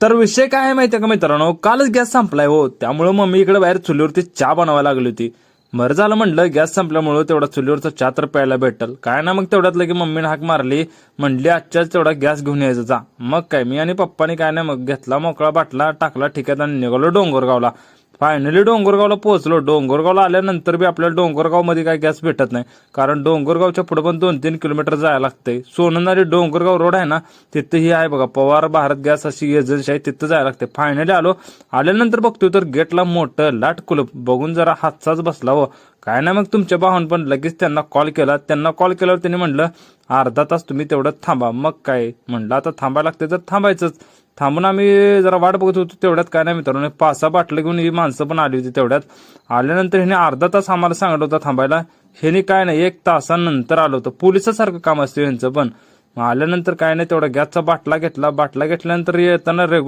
तर विषय काय आहे माहितीये का मित्रांनो, कालच गॅस संपलाय हो. त्यामुळे मम्मी इकडे बाहेर चुलीवरती चहा बनवायला लागली होती. बरं झालं म्हणलं गॅस संपल्यामुळे तेवढा चुलीवरचा चहा तर प्यायला भेटल. काय ना मग तेवढ्यात लगे मम्मीने हाक मारली, म्हणली आजच्याच तेवढा गॅस घेऊन यायचा जा. मग काय मी आणि पप्पानी काय नाही मग घेतला मोकळा बाटला टाकला ठिकाण आणि निघालो डोंगरगावला. फायनली डोंगरगावला पोहोचलो. डोंगरगावला आल्यानंतर बी आपल्याला डोंगरगाव मध्ये काय गॅस भेटत नाही, कारण डोंगरगावच्या पुढे पण 2-3 किलोमीटर जायला लागतंय. सोननारी डोंगरगाव रोड आहे ना, तिथं ही आहे बघा पवार भारत गॅस अशी एजन्सी आहे, तिथं जायला लागते. फायनली आल्यानंतर बघतोय तर गेटला मोठं लाट कुलूप बघून जरा हातचाच बसला हो. काय नाही मग तुमच्या भावान पण लगेच त्यांना कॉल केला. केल्यावर त्यांनी म्हणलं अर्धा तास तुम्ही तेवढं थांबा. मग काय म्हणलं आता थांबायला लागते तर थांबायचंच. थांबून आम्ही जरा वाट बघत होतो. तेवढ्यात काय नाही मित्रांनो 5-6 बाटलं घेऊन ही माणसं पण आली होती. तेवढ्यात आल्यानंतर ह्याने अर्धा तास आम्हाला सांगितलं होतं थांबायला. ह्याने काय नाही 1 तासानंतर आलं होतं. पोलिसासारखं काम असतं यांचं पण. आल्यानंतर काय नाही तेवढा गॅसचा बाटला घेतला. बाटला घेतल्यानंतर येताना